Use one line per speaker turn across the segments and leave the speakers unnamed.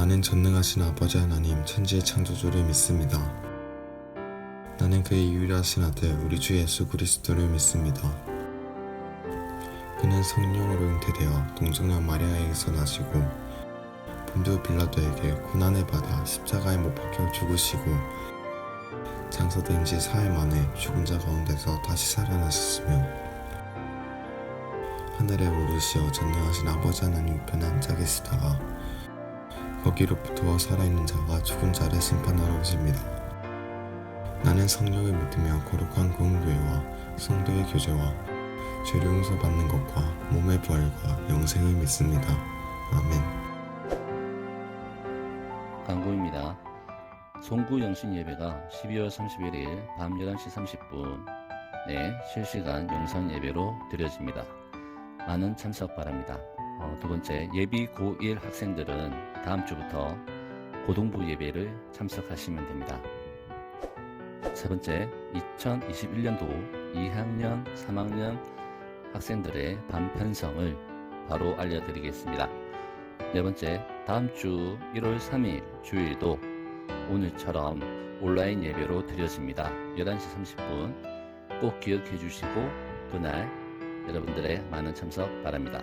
나는 전능하신 아버지 하나님 천지의 창조주를 믿습니다. 나는 그의 유일하신 아들 우리 주 예수 그리스도를 믿습니다. 그는 성령으로 잉태되어 동정녀 마리아에게서 나시고 본디오 빌라도에게 고난을 받아 십자가에 못 박혀 죽으시고 장사된 지 4일 만에 죽은 자 가운데서 다시 살아나셨으며 하늘에 오르시어 전능하신 아버지 하나님 우편에 앉아 계시다가 거기로부터 살아있는 자와 죽은 자를 심판하러 오십니다. 나는 성령을 믿으며 거룩한 공교회와 성도의 교제와 죄를 용서받는 것과 몸의 부활과 영생을 믿습니다. 아멘.
광고입니다. 송구 영신 예배가 12월 31일 밤 11시 30분에 실시간 영상 예배로 드려집니다. 많은 참석 바랍니다. 두 번째, 예비 고1 학생들은 다음 주부터 고등부 예배를 참석하시면 됩니다. 세 번째, 2021년도 2학년, 3학년 학생들의 반편성을 바로 알려드리겠습니다. 네 번째, 다음 주 1월 3일 주일도 오늘처럼 온라인 예배로 드려집니다. 11시 30분 꼭 기억해 주시고 그날 여러분들의 많은 참석 바랍니다.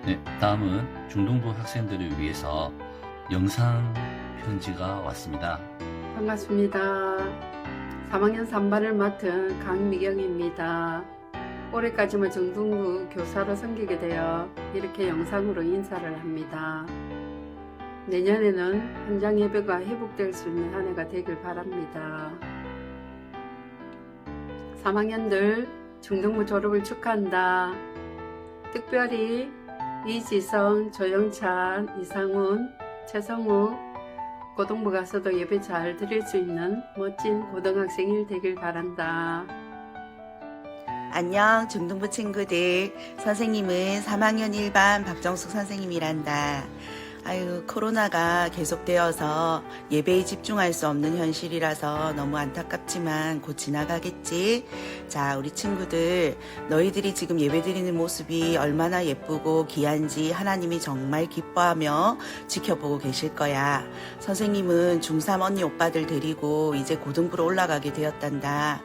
네, 다음은 중등부 학생들을 위해서 영상 편지가 왔습니다.
반갑습니다. 3학년 3반을 맡은 강미경입니다. 올해까지만 중등부 교사로 섬기게 되어 이렇게 영상으로 인사를 합니다. 내년에는 현장 예배가 회복될 수 있는 한 해가 되길 바랍니다. 3학년들 중등부 졸업을 축하한다. 특별히 이지성, 조영찬, 이상훈, 최성욱 고등부 가서도 예배 잘 드릴 수 있는 멋진 고등학생이 되길 바란다.
안녕 중등부 친구들. 선생님은 3학년 1반 박정숙 선생님이란다. 아유, 코로나가 계속되어서 예배에 집중할 수 없는 현실이라서 너무 안타깝지만 곧 지나가겠지. 자, 우리 친구들, 너희들이 지금 예배드리는 모습이 얼마나 예쁘고 귀한지 하나님이 정말 기뻐하며 지켜보고 계실 거야. 선생님은 중3 언니 오빠들 데리고 이제 고등부로 올라가게 되었단다.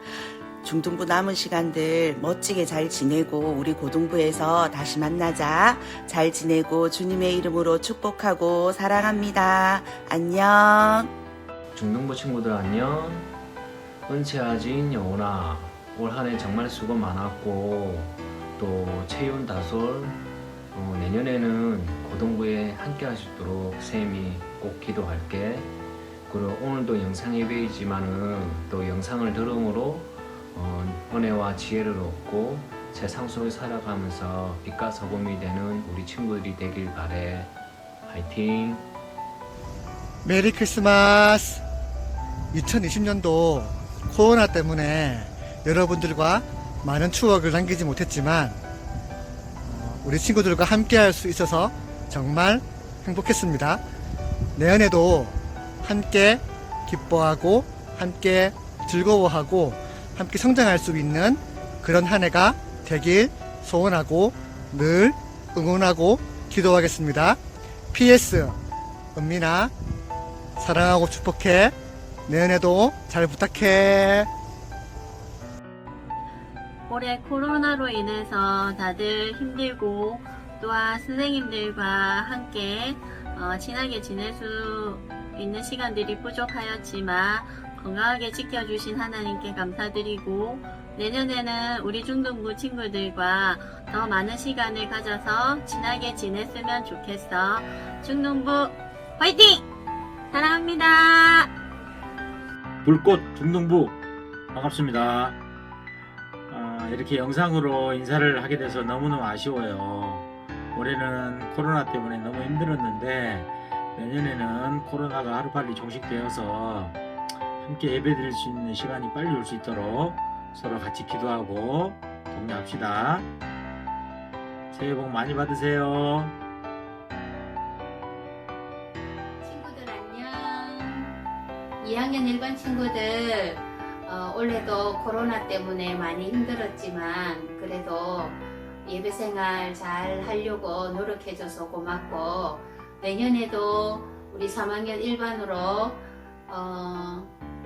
중등부 남은 시간들 멋지게 잘 지내고 우리 고등부에서 다시 만나자. 잘 지내고 주님의 이름으로 축복하고 사랑합니다. 안녕.
중등부 친구들 안녕. 은채아진 여운아, 올 한 해 정말 수고 많았고 또 채윤 다솔, 내년에는 고등부에 함께 하시도록 쌤이 꼭 기도할게. 그리고 오늘도 영상 예배이지만은 또 영상을 들음으로 은혜와 지혜를 얻고 세상 속을 살아가면서 빛과 소금이 되는 우리 친구들이 되길 바래. 화이팅!
메리 크리스마스! 2020년도 코로나 때문에 여러분들과 많은 추억을 남기지 못했지만 우리 친구들과 함께 할 수 있어서 정말 행복했습니다. 내년에도 함께 기뻐하고 함께 즐거워하고 함께 성장할 수 있는 그런 한 해가 되길 소원하고 늘 응원하고 기도하겠습니다. PS 은민아, 사랑하고 축복해. 내년에도 잘 부탁해.
올해 코로나로 인해서 다들 힘들고 또한 선생님들과 함께 친하게 지낼 수 있는 시간들이 부족하였지만 건강하게 지켜주신 하나님께 감사드리고 내년에는 우리 중등부 친구들과 더 많은 시간을 가져서 친하게 지냈으면 좋겠어. 중등부 화이팅! 사랑합니다.
불꽃 중등부 반갑습니다. 이렇게 영상으로 인사를 하게 돼서 너무너무 아쉬워요. 올해는 코로나 때문에 너무 힘들었는데 내년에는 코로나가 하루빨리 종식되어서 함께 예배드릴 수 있는 시간이 빨리 올 수 있도록 서로 같이 기도하고 독려합시다. 새해 복 많이 받으세요.
2학년 일반 친구들 올해도 코로나 때문에 많이 힘들었지만 그래도 예배 생활 잘 하려고 노력해줘서 고맙고, 내년에도 우리 3학년 일반으로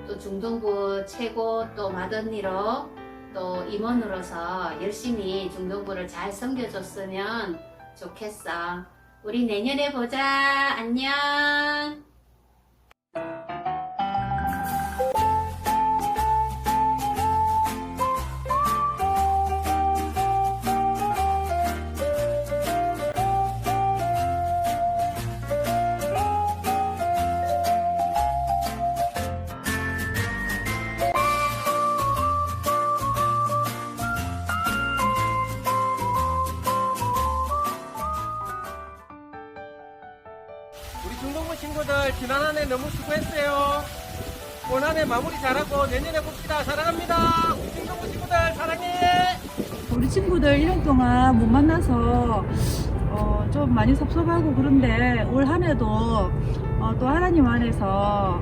또 중동부 최고 또 맏언니로 또 임원으로서 열심히 중동부를 잘 섬겨줬으면 좋겠어. 우리 내년에 보자. 안녕.
우리 중동부 친구들 지난 한 해 너무 수고했어요. 올 한 해 마무리 잘하고 내년에 봅시다. 사랑합니다. 우리 중동부 친구들 사랑해.
우리 친구들 1년 동안 못 만나서 좀 많이 섭섭하고 그런데 올 한 해도 또 하나님 안에서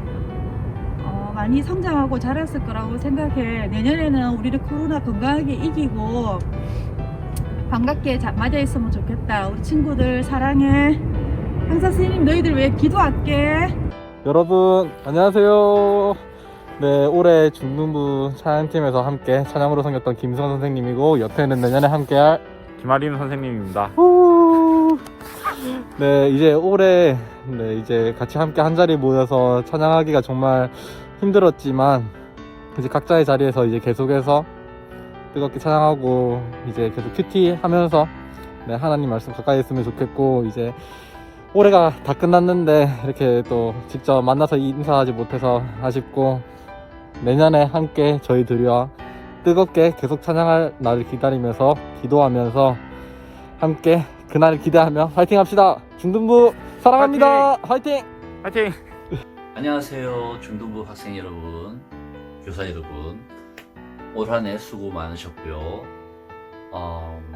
많이 성장하고 자랐을 거라고 생각해. 내년에는 우리를 코로나 건강하게 이기고 반갑게 맞아 있으면 좋겠다. 우리 친구들 사랑해. 항상 스님 너희들 위해 기도할게.
여러분 안녕하세요. 네, 올해 중등부 찬양팀에서 함께 찬양으로 섬겼던 김수원 선생님이고, 옆에는 내년에 함께할
김아림 선생님입니다.
네, 이제 올해 이제 같이 함께 한 자리 모여서 찬양하기가 정말 힘들었지만 이제 각자의 자리에서 이제 계속해서 뜨겁게 찬양하고 이제 계속 큐티 하면서 하나님 말씀 가까이 있으면 좋겠고, 이제 올해가 다 끝났는데 이렇게 또 직접 만나서 인사하지 못해서 아쉽고, 내년에 함께 저희들과 뜨겁게 계속 찬양할 날을 기다리면서 기도하면서 함께 그날을 기대하며 화이팅 합시다. 중등부 사랑합니다. 화이팅!
화이팅!
안녕하세요. 중등부 학생 여러분, 교사 여러분, 올 한 해 수고 많으셨고요.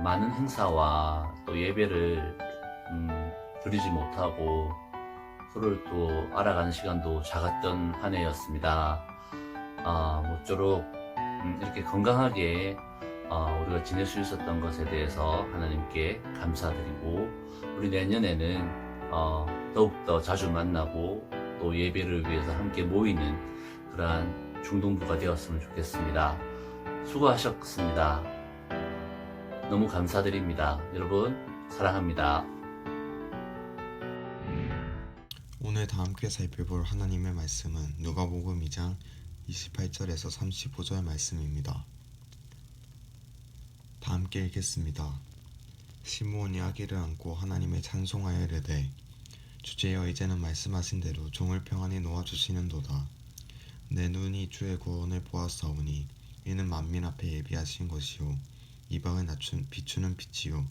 많은 행사와 또 예배를 드리지 못하고 서로를 또 알아가는 시간도 작았던 한 해였습니다. 모쪼록 이렇게 건강하게 우리가 지낼 수 있었던 것에 대해서 하나님께 감사드리고, 우리 내년에는 더욱더 자주 만나고 또 예배를 위해서 함께 모이는 그러한 중동부가 되었으면 좋겠습니다. 수고하셨습니다. 너무 감사드립니다. 여러분 사랑합니다.
오늘 다 함께 살펴볼 하나님의 말씀은 누가복음 2장 28절에서 35절 말씀입니다. 다 함께 읽겠습니다. 시므온이 아기를 안고 하나님의 찬송하여 이르되, 주제여 이제는 말씀하신 대로 종을 평안히 놓아주시는도다. 내 눈이 주의 구원을 보았사오니 이는 만민 앞에 예비하신 것이요 이방을 비추는 빛이요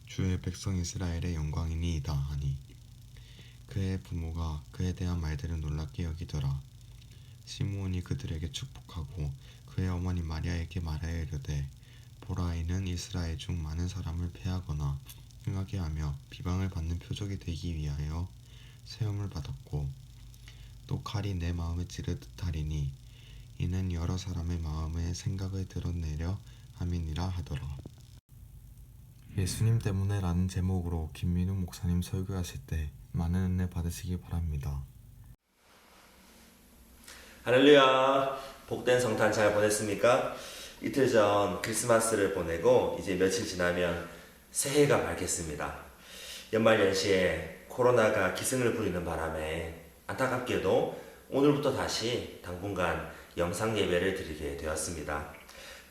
주의 백성 이스라엘의 영광이니이다 하니, 그의 부모가 그에 대한 말들을 놀랍게 여기더라. 시므온이 그들에게 축복하고 그의 어머니 마리아에게 말하여 이르되, 보라, 이는 이스라엘 중 많은 사람을 패하거나 흥하게 하며 비방을 받는 표적이 되기 위하여 세움을 받았고, 또 칼이 내 마음을 찌르듯 하리니 이는 여러 사람의 마음의 생각을 드러내려 함이니라 하더라. 예수님 때문에 라는 제목으로 김민우 목사님 설교하실 때 많은 은혜 받으시기 바랍니다.
할렐루야. 복된 성탄 잘 보냈습니까? 이틀 전 크리스마스를 보내고 이제 며칠 지나면 새해가 밝겠습니다. 연말 연시에 코로나가 기승을 부리는 바람에 안타깝게도 오늘부터 다시 당분간 영상 예배를 드리게 되었습니다.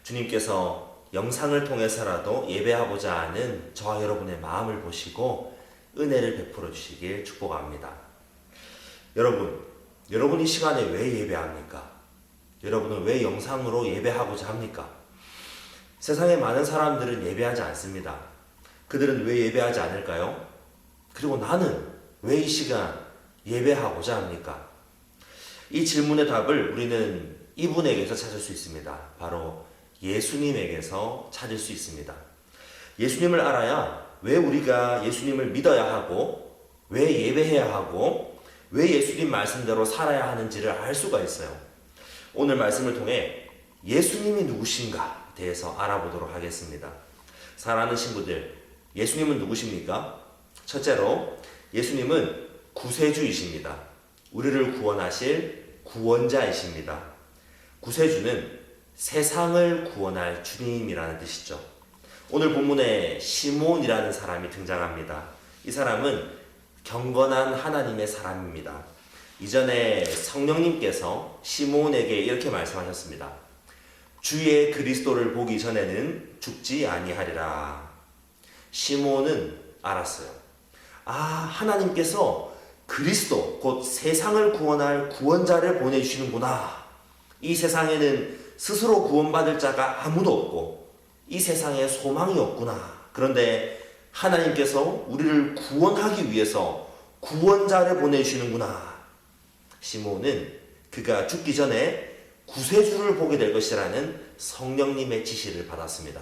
주님께서 영상을 통해서라도 예배하고자 하는 저와 여러분의 마음을 보시고 은혜를 베풀어 주시길 축복합니다. 여러분 이 시간에 왜 예배합니까? 여러분은 왜 영상으로 예배하고자 합니까? 세상의 많은 사람들은 예배하지 않습니다. 그들은 왜 예배하지 않을까요? 그리고 나는 왜 이 시간 예배하고자 합니까? 이 질문의 답을 우리는 이분에게서 찾을 수 있습니다. 바로 예수님에게서 찾을 수 있습니다. 예수님을 알아야 왜 우리가 예수님을 믿어야 하고, 왜 예배해야 하고, 왜 예수님 말씀대로 살아야 하는지를 알 수가 있어요. 오늘 말씀을 통해 예수님이 누구신가에 대해서 알아보도록 하겠습니다. 사랑하는 친구들, 예수님은 누구십니까? 첫째로 예수님은 구세주이십니다. 우리를 구원하실 구원자이십니다. 구세주는 세상을 구원할 주님이라는 뜻이죠. 오늘 본문에 시몬이라는 사람이 등장합니다. 이 사람은 경건한 하나님의 사람입니다. 이전에 성령님께서 시몬에게 이렇게 말씀하셨습니다. 주의 그리스도를 보기 전에는 죽지 아니하리라. 시몬은 알았어요. 하나님께서 그리스도, 곧 세상을 구원할 구원자를 보내주시는구나. 이 세상에는 스스로 구원받을 자가 아무도 없고 이 세상에 소망이 없구나. 그런데 하나님께서 우리를 구원하기 위해서 구원자를 보내주시는구나. 시몬은 그가 죽기 전에 구세주를 보게 될 것이라는 성령님의 지시를 받았습니다.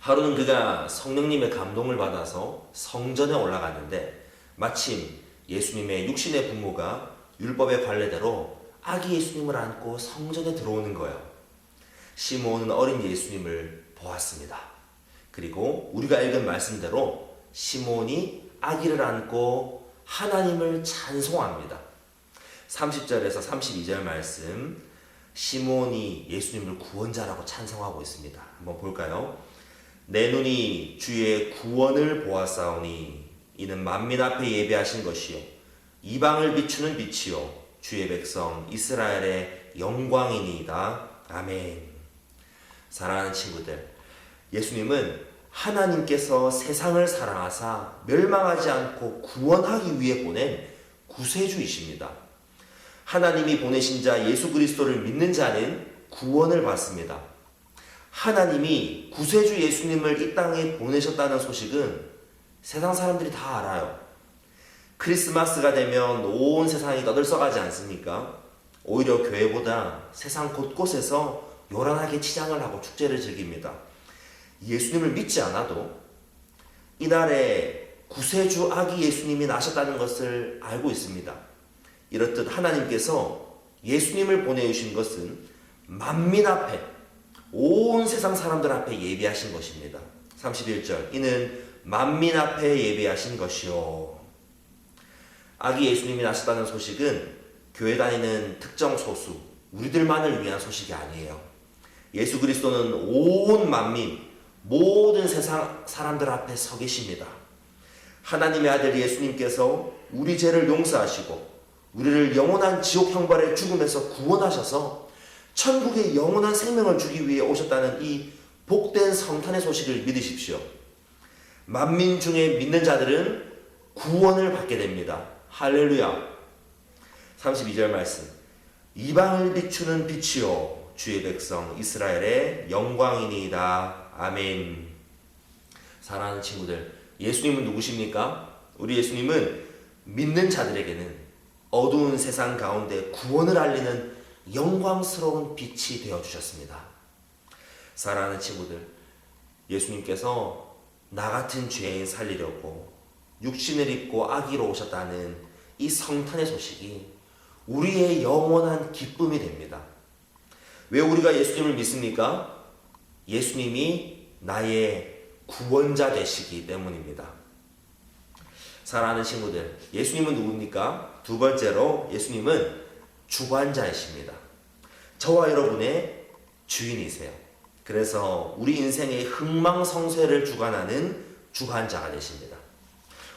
하루는 그가 성령님의 감동을 받아서 성전에 올라갔는데 마침 예수님의 육신의 부모가 율법의 관례대로 아기 예수님을 안고 성전에 들어오는 거예요. 시몬은 어린 예수님을 보았습니다. 그리고 우리가 읽은 말씀대로 시몬이 아기를 안고 하나님을 찬송합니다. 30절에서 32절 말씀, 시몬이 예수님을 구원자라고 찬송하고 있습니다. 한번 볼까요? 내 눈이 주의 구원을 보았사오니 이는 만민 앞에 예배하신 것이요 이방을 비추는 빛이요 주의 백성 이스라엘의 영광이니이다. 아멘. 사랑하는 친구들, 예수님은 하나님께서 세상을 사랑하사 멸망하지 않고 구원하기 위해 보낸 구세주이십니다. 하나님이 보내신 자 예수 그리스도를 믿는 자는 구원을 받습니다. 하나님이 구세주 예수님을 이 땅에 보내셨다는 소식은 세상 사람들이 다 알아요. 크리스마스가 되면 온 세상이 떠들썩하지 않습니까? 오히려 교회보다 세상 곳곳에서 요란하게 치장을 하고 축제를 즐깁니다. 예수님을 믿지 않아도 이날에 구세주 아기 예수님이 나셨다는 것을 알고 있습니다. 이렇듯 하나님께서 예수님을 보내주신 것은 만민 앞에, 온 세상 사람들 앞에 예비하신 것입니다. 31절, 이는 만민 앞에 예비하신 것이요. 아기 예수님이 나셨다는 소식은 교회 다니는 특정 소수, 우리들만을 위한 소식이 아니에요. 예수 그리스도는 온 만민, 모든 세상 사람들 앞에 서 계십니다. 하나님의 아들 예수님께서 우리 죄를 용서하시고 우리를 영원한 지옥 형벌의 죽음에서 구원하셔서 천국의 영원한 생명을 주기 위해 오셨다는 이 복된 성탄의 소식을 믿으십시오. 만민 중에 믿는 자들은 구원을 받게 됩니다. 할렐루야. 32절 말씀, 이방을 비추는 빛이요 주의 백성 이스라엘의 영광이니이다. 아멘. 사랑하는 친구들, 예수님은 누구십니까? 우리 예수님은 믿는 자들에게는 어두운 세상 가운데 구원을 알리는 영광스러운 빛이 되어주셨습니다. 사랑하는 친구들, 예수님께서 나 같은 죄인 살리려고 육신을 입고 아기로 오셨다는 이 성탄의 소식이 우리의 영원한 기쁨이 됩니다. 왜 우리가 예수님을 믿습니까? 예수님이 나의 구원자 되시기 때문입니다. 사랑하는 친구들, 예수님은 누굽니까? 두 번째로 예수님은 주관자이십니다. 저와 여러분의 주인이세요. 그래서 우리 인생의 흥망성쇠를 주관하는 주관자가 되십니다.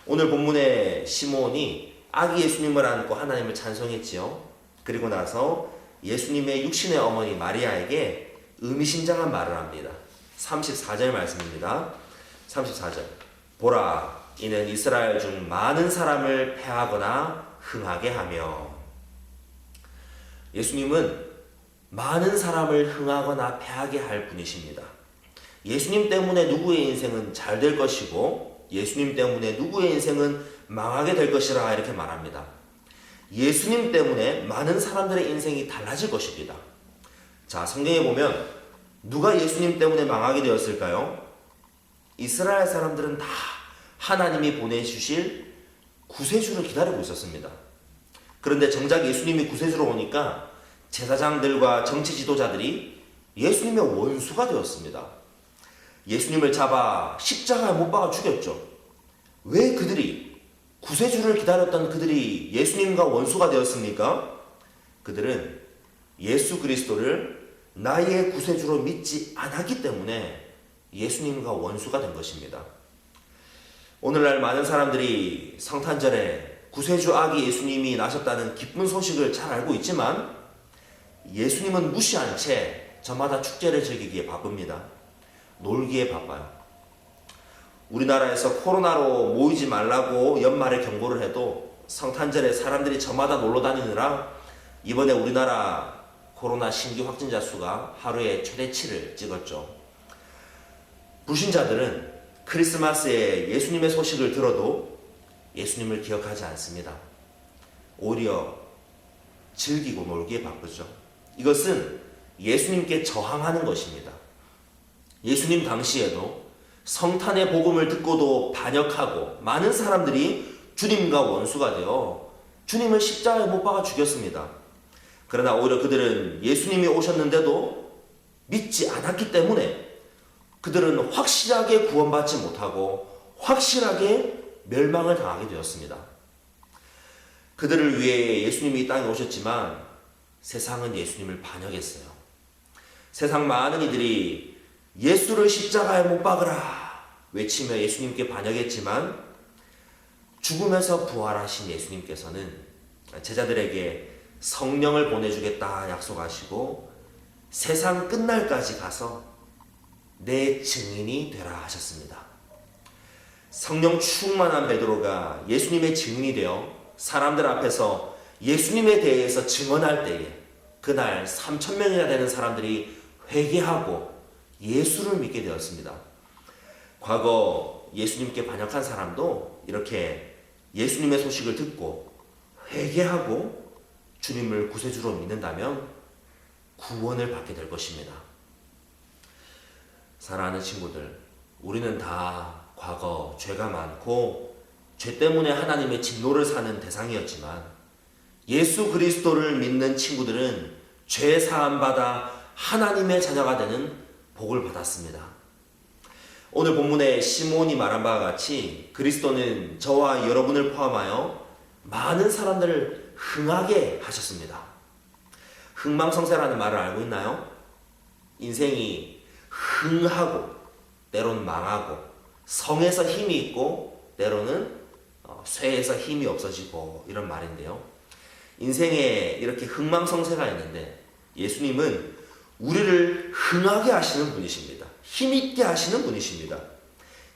오늘 본문의 시몬이 아기 예수님을 안고 하나님을 찬송했지요. 그리고 나서 예수님의 육신의 어머니 마리아에게 의미심장한 말을 합니다. 34절 말씀입니다. 34절, 보라, 이는 이스라엘 중 많은 사람을 패하거나 흥하게 하며. 예수님은 많은 사람을 흥하거나 패하게 할 분이십니다. 예수님 때문에 누구의 인생은 잘 될 것이고 예수님 때문에 누구의 인생은 망하게 될 것이라 이렇게 말합니다. 예수님 때문에 많은 사람들의 인생이 달라질 것입니다. 자, 성경에 보면 누가 예수님 때문에 망하게 되었을까요? 이스라엘 사람들은 다 하나님이 보내주실 구세주를 기다리고 있었습니다. 그런데 정작 예수님이 구세주로 오니까 제사장들과 정치 지도자들이 예수님의 원수가 되었습니다. 예수님을 잡아 십자가에 못 박아 죽였죠. 왜 그들이, 구세주를 기다렸던 그들이 예수님과 원수가 되었습니까? 그들은 예수 그리스도를 나의 구세주로 믿지 않았기 때문에 예수님과 원수가 된 것입니다. 오늘날 많은 사람들이 성탄절에 구세주 아기 예수님이 나셨다는 기쁜 소식을 잘 알고 있지만 예수님은 무시한 채 저마다 축제를 즐기기에 바쁩니다. 놀기에 바빠요. 우리나라에서 코로나로 모이지 말라고 연말에 경고를 해도 성탄절에 사람들이 저마다 놀러 다니느라 이번에 우리나라 코로나 신규 확진자 수가 하루에 최대치를 찍었죠. 불신자들은 크리스마스에 예수님의 소식을 들어도 예수님을 기억하지 않습니다. 오히려 즐기고 놀기에 바쁘죠. 이것은 예수님께 저항하는 것입니다. 예수님 당시에도 성탄의 복음을 듣고도 반역하고 많은 사람들이 주님과 원수가 되어 주님을 십자가에 못 박아 죽였습니다. 그러나 오히려 그들은 예수님이 오셨는데도 믿지 않았기 때문에 그들은 확실하게 구원받지 못하고 확실하게 멸망을 당하게 되었습니다. 그들을 위해 예수님이 이 땅에 오셨지만 세상은 예수님을 반역했어요. 세상 많은 이들이 예수를 십자가에 못 박으라 외치며 예수님께 반역했지만 죽음에서 부활하신 예수님께서는 제자들에게 성령을 보내주겠다 약속하시고 세상 끝날까지 가서 내 증인이 되라 하셨습니다. 성령 충만한 베드로가 예수님의 증인이 되어 사람들 앞에서 예수님에 대해서 증언할 때에 그날 3,000명이나 되는 사람들이 회개하고 예수를 믿게 되었습니다. 과거 예수님께 반역한 사람도 이렇게 예수님의 소식을 듣고 회개하고 주님을 구세주로 믿는다면 구원을 받게 될 것입니다. 사랑하는 친구들, 우리는 다 과거 죄가 많고 죄 때문에 하나님의 진노를 사는 대상이었지만 예수 그리스도를 믿는 친구들은 죄 사함 받아 하나님의 자녀가 되는 복을 받았습니다. 오늘 본문에 시몬이 말한 바와 같이 그리스도는 저와 여러분을 포함하여 많은 사람들을 흥하게 하셨습니다. 흥망성쇠라는 말을 알고 있나요? 인생이 흥하고 때로는 망하고 성에서 힘이 있고 때로는 쇠에서 힘이 없어지고 이런 말인데요. 인생에 이렇게 흥망성쇠가 있는데 예수님은 우리를 흥하게 하시는 분이십니다. 힘있게 하시는 분이십니다.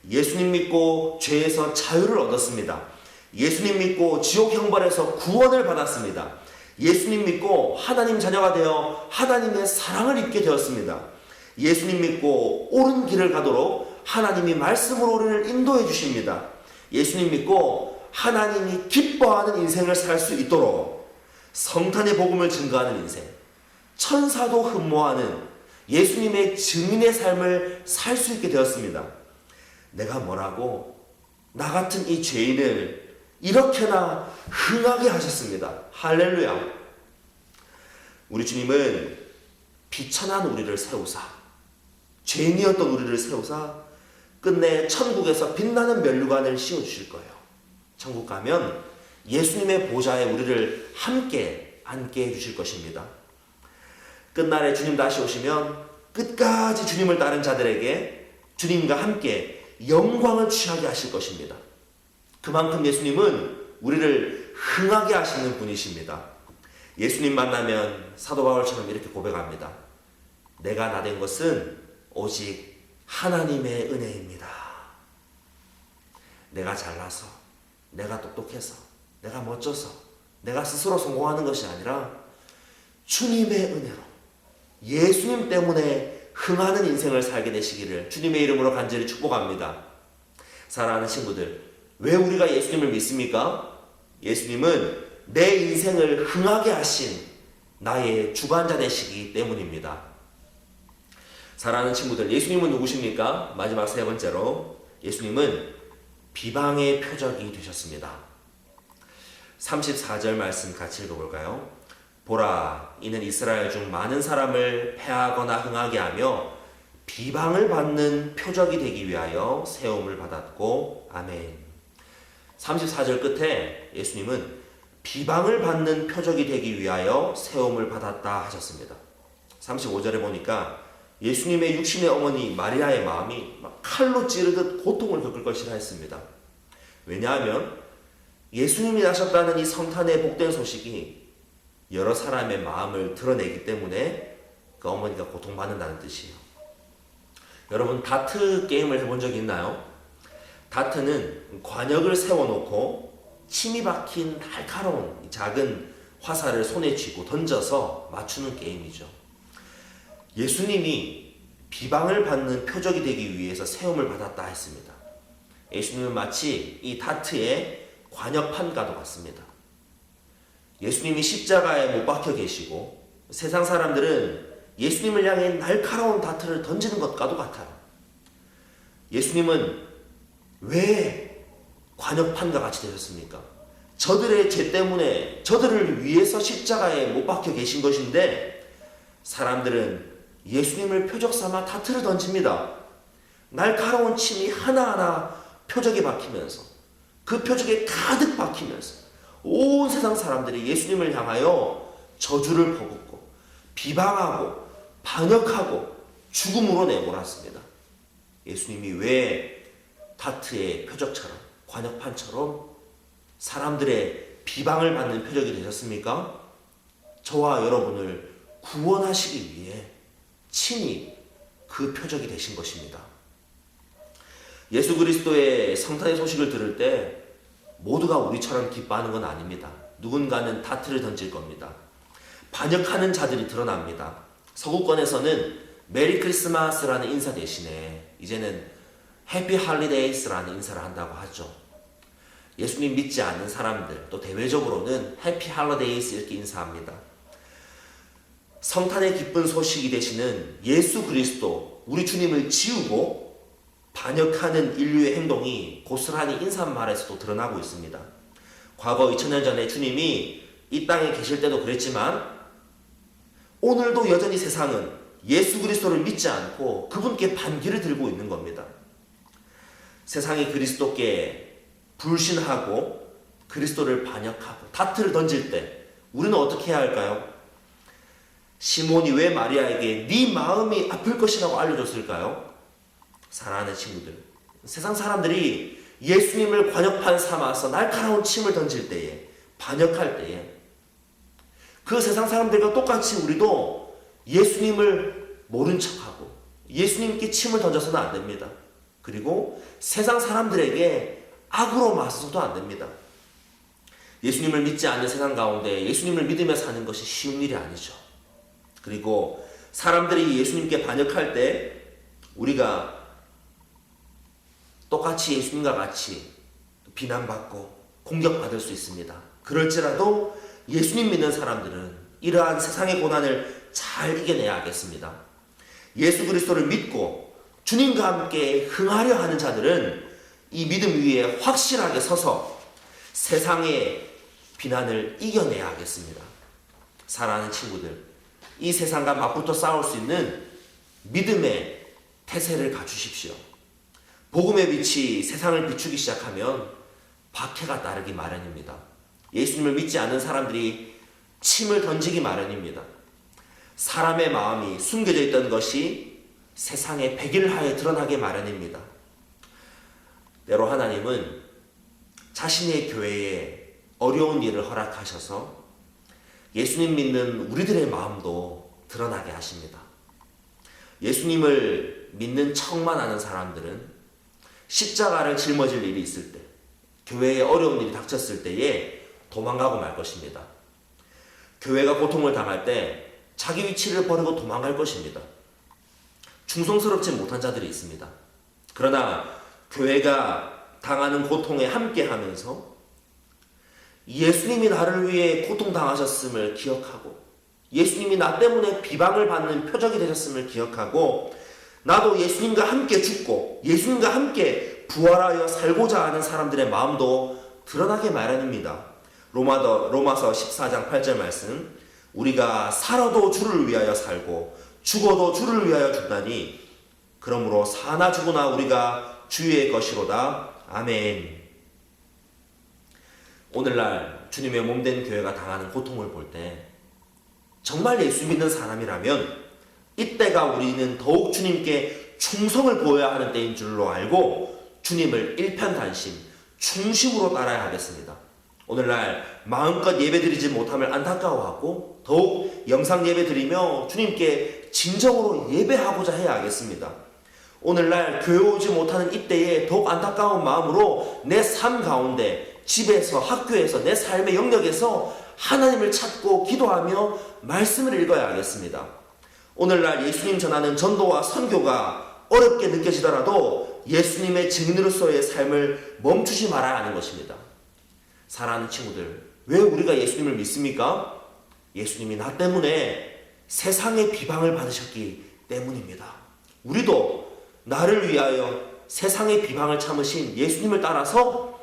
예수님 믿고 죄에서 자유를 얻었습니다. 예수님 믿고 지옥 형벌에서 구원을 받았습니다. 예수님 믿고 하나님 자녀가 되어 하나님의 사랑을 입게 되었습니다. 예수님 믿고 옳은 길을 가도록 하나님이 말씀으로 우리를 인도해 주십니다. 예수님 믿고 하나님이 기뻐하는 인생을 살 수 있도록 성탄의 복음을 증거하는 인생, 천사도 흠모하는 예수님의 증인의 삶을 살 수 있게 되었습니다. 내가 뭐라고 나 같은 이 죄인을 이렇게나 흥하게 하셨습니다. 할렐루야. 우리 주님은 비천한 우리를 세우사, 죄인이었던 우리를 세우사 끝내 천국에서 빛나는 면류관을 씌워주실 거예요. 천국 가면 예수님의 보좌에 우리를 함께 앉게 해주실 것입니다. 끝날에 주님 다시 오시면 끝까지 주님을 따른 자들에게 주님과 함께 영광을 취하게 하실 것입니다. 그만큼 예수님은 우리를 흥하게 하시는 분이십니다. 예수님 만나면 사도 바울처럼 이렇게 고백합니다. 내가 나 된 것은 오직 하나님의 은혜입니다. 내가 잘나서, 내가 똑똑해서, 내가 멋져서, 내가 스스로 성공하는 것이 아니라 주님의 은혜로 예수님 때문에 흥하는 인생을 살게 되시기를 주님의 이름으로 간절히 축복합니다. 사랑하는 친구들, 왜 우리가 예수님을 믿습니까? 예수님은 내 인생을 흥하게 하신 나의 주관자 되시기 때문입니다. 사랑하는 친구들, 예수님은 누구십니까? 마지막 세 번째로 예수님은 비방의 표적이 되셨습니다. 34절 말씀 같이 읽어볼까요? 보라, 이는 이스라엘 중 많은 사람을 패하거나 흥하게 하며 비방을 받는 표적이 되기 위하여 세움을 받았고, 아멘. 34절 끝에 예수님은 비방을 받는 표적이 되기 위하여 세움을 받았다 하셨습니다. 35절에 보니까 예수님의 육신의 어머니 마리아의 마음이 막 칼로 찌르듯 고통을 겪을 것이라 했습니다. 왜냐하면 예수님이 나셨다는 이 성탄의 복된 소식이 여러 사람의 마음을 드러내기 때문에 그 어머니가 고통받는다는 뜻이에요. 여러분, 다트 게임을 해본 적이 있나요? 다트는 관역을 세워놓고 침이 박힌 날카로운 작은 화살을 손에 쥐고 던져서 맞추는 게임이죠. 예수님이 비방을 받는 표적이 되기 위해서 세움을 받았다 했습니다. 예수님은 마치 이 다트의 관역판과도 같습니다. 예수님이 십자가에 못 박혀 계시고 세상 사람들은 예수님을 향해 날카로운 다트를 던지는 것과도 같아요. 예수님은 왜 관역판과 같이 되셨습니까? 저들의 죄 때문에 저들을 위해서 십자가에 못 박혀 계신 것인데 사람들은 예수님을 표적 삼아 다트를 던집니다. 날카로운 침이 하나하나 표적에 박히면서 그 표적에 가득 박히면서 온 세상 사람들이 예수님을 향하여 저주를 퍼붓고 비방하고 반역하고 죽음으로 내몰았습니다. 예수님이 왜 다트의 표적처럼 관역판처럼 사람들의 비방을 받는 표적이 되셨습니까? 저와 여러분을 구원하시기 위해 친히 그 표적이 되신 것입니다. 예수 그리스도의 성탄의 소식을 들을 때 모두가 우리처럼 기뻐하는 건 아닙니다. 누군가는 다트를 던질 겁니다. 반역하는 자들이 드러납니다. 서구권에서는 메리 크리스마스라는 인사 대신에 이제는 해피 할리데이스라는 인사를 한다고 하죠. 예수님 믿지 않는 사람들, 또 대외적으로는 해피 할리데이스 이렇게 인사합니다. 성탄의 기쁜 소식이 되시는 예수 그리스도, 우리 주님을 지우고 반역하는 인류의 행동이 고스란히 인사말에서도 드러나고 있습니다. 과거 2000년 전에 주님이 이 땅에 계실 때도 그랬지만 오늘도 여전히 세상은 예수 그리스도를 믿지 않고 그분께 반기를 들고 있는 겁니다. 세상이 그리스도께 불신하고 그리스도를 반역하고 다트를 던질 때 우리는 어떻게 해야 할까요? 시몬이 왜 마리아에게 네 마음이 아플 것이라고 알려줬을까요? 사랑하는 친구들, 세상 사람들이 예수님을 관역판 삼아서 날카로운 침을 던질 때에, 반역할 때에 그 세상 사람들과 똑같이 우리도 예수님을 모른 척하고 예수님께 침을 던져서는 안 됩니다. 그리고 세상 사람들에게 악으로 맞서서도 안 됩니다. 예수님을 믿지 않는 세상 가운데 예수님을 믿으며 사는 것이 쉬운 일이 아니죠. 그리고 사람들이 예수님께 반역할 때 우리가 똑같이 예수님과 같이 비난받고 공격받을 수 있습니다. 그럴지라도 예수님 믿는 사람들은 이러한 세상의 고난을 잘 이겨내야 하겠습니다. 예수 그리스도를 믿고 주님과 함께 흥하려 하는 자들은 이 믿음 위에 확실하게 서서 세상의 비난을 이겨내야 하겠습니다. 사랑하는 친구들, 이 세상과 맞붙어 싸울 수 있는 믿음의 태세를 갖추십시오. 복음의 빛이 세상을 비추기 시작하면 박해가 따르기 마련입니다. 예수님을 믿지 않는 사람들이 침을 던지기 마련입니다. 사람의 마음이 숨겨져 있던 것이 세상의 백일하에 드러나기 마련입니다. 때로 하나님은 자신의 교회에 어려운 일을 허락하셔서 예수님 믿는 우리들의 마음도 드러나게 하십니다. 예수님을 믿는 척만 하는 사람들은 십자가를 짊어질 일이 있을 때, 교회에 어려운 일이 닥쳤을 때에 도망가고 말 것입니다. 교회가 고통을 당할 때 자기 위치를 버리고 도망갈 것입니다. 충성스럽지 못한 자들이 있습니다. 그러나 교회가 당하는 고통에 함께하면서 예수님이 나를 위해 고통당하셨음을 기억하고 예수님이 나 때문에 비방을 받는 표적이 되셨음을 기억하고 나도 예수님과 함께 죽고 예수님과 함께 부활하여 살고자 하는 사람들의 마음도 드러나게 마련입니다. 로마서 14장 8절 말씀, 우리가 살아도 주를 위하여 살고 죽어도 주를 위하여 죽다니 그러므로 사나 죽으나 우리가 주의 것이로다. 아멘. 오늘날 주님의 몸된 교회가 당하는 고통을 볼 때 정말 예수 믿는 사람이라면 이때가 우리는 더욱 주님께 충성을 보여야 하는 때인 줄로 알고 주님을 일편단심, 중심으로 따라야 하겠습니다. 오늘날 마음껏 예배드리지 못함을 안타까워하고 더욱 영상 예배드리며 주님께 진정으로 예배하고자 해야 하겠습니다. 오늘날 교회 오지 못하는 이때에 더욱 안타까운 마음으로 내 삶 가운데 집에서 학교에서 내 삶의 영역에서 하나님을 찾고 기도하며 말씀을 읽어야 하겠습니다. 오늘날 예수님 전하는 전도와 선교가 어렵게 느껴지더라도 예수님의 증인으로서의 삶을 멈추지 말아야 하는 것입니다. 사랑하는 친구들, 왜 우리가 예수님을 믿습니까? 예수님이 나 때문에 세상의 비방을 받으셨기 때문입니다. 우리도 나를 위하여 세상의 비방을 참으신 예수님을 따라서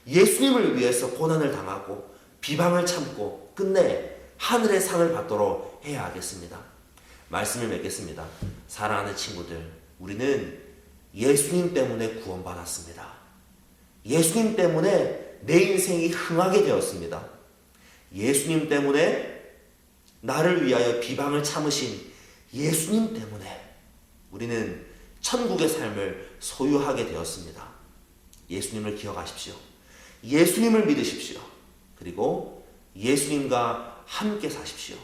예수님을 위해서 고난을 당하고 비방을 참고 끝내 하늘의 상을 받도록 해야 하겠습니다. 말씀을 맺겠습니다. 사랑하는 친구들, 우리는 예수님 때문에 구원받았습니다. 예수님 때문에 내 인생이 흥하게 되었습니다. 예수님 때문에 나를 위하여 비방을 참으신 예수님 때문에 우리는 천국의 삶을 소유하게 되었습니다. 예수님을 기억하십시오. 예수님을 믿으십시오. 그리고 예수님과 함께 사십시오.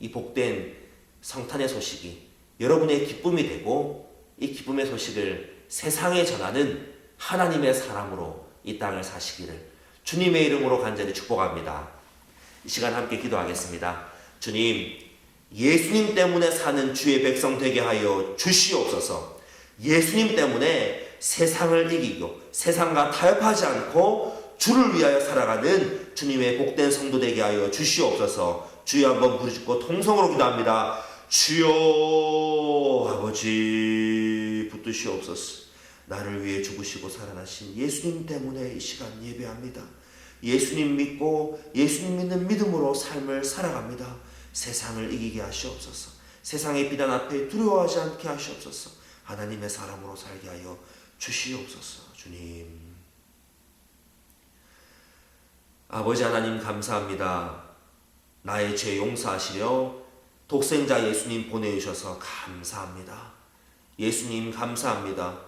이 복된 성탄의 소식이 여러분의 기쁨이 되고 이 기쁨의 소식을 세상에 전하는 하나님의 사람으로 이 땅을 사시기를 주님의 이름으로 간절히 축복합니다. 이 시간 함께 기도하겠습니다. 주님, 예수님 때문에 사는 주의 백성 되게 하여 주시옵소서. 예수님 때문에 세상을 이기고 세상과 타협하지 않고 주를 위하여 살아가는 주님의 복된 성도 되게 하여 주시옵소서. 주여 한번 부르짖고 통성으로 기도합니다. 주여 아버지 붙드시옵소서. 나를 위해 죽으시고 살아나신 예수님 때문에 이 시간 예배합니다. 예수님 믿고 예수님 믿는 믿음으로 삶을 살아갑니다. 세상을 이기게 하시옵소서. 세상의 비난 앞에 두려워하지 않게 하시옵소서. 하나님의 사람으로 살게 하여 주시옵소서. 주님, 아버지 하나님 감사합니다. 나의 죄 용서하시려 독생자 예수님 보내주셔서 감사합니다. 예수님 감사합니다.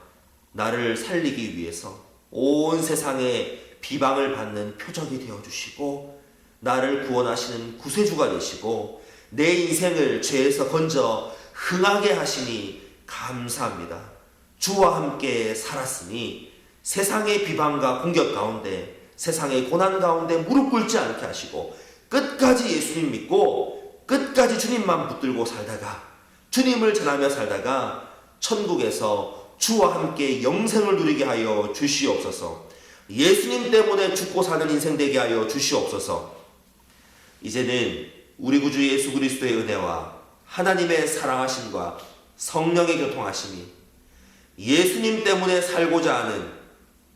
나를 살리기 위해서 온 세상에 비방을 받는 표적이 되어주시고 나를 구원하시는 구세주가 되시고 내 인생을 죄에서 건져 흥하게 하시니 감사합니다. 주와 함께 살았으니 세상의 비방과 공격 가운데 세상의 고난 가운데 무릎 꿇지 않게 하시고 끝까지 예수님 믿고 끝까지 주님만 붙들고 살다가 주님을 전하며 살다가 천국에서 주와 함께 영생을 누리게 하여 주시옵소서. 예수님 때문에 죽고 사는 인생 되게 하여 주시옵소서. 이제는 우리 구주 예수 그리스도의 은혜와 하나님의 사랑하심과 성령의 교통하심이 예수님 때문에 살고자 하는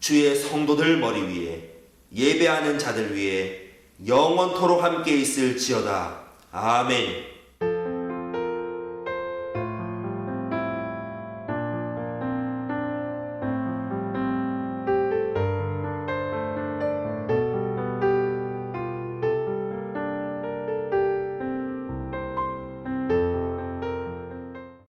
주의 성도들 머리 위에 예배하는 자들 위에 영원토록 함께 있을지어다. 아멘.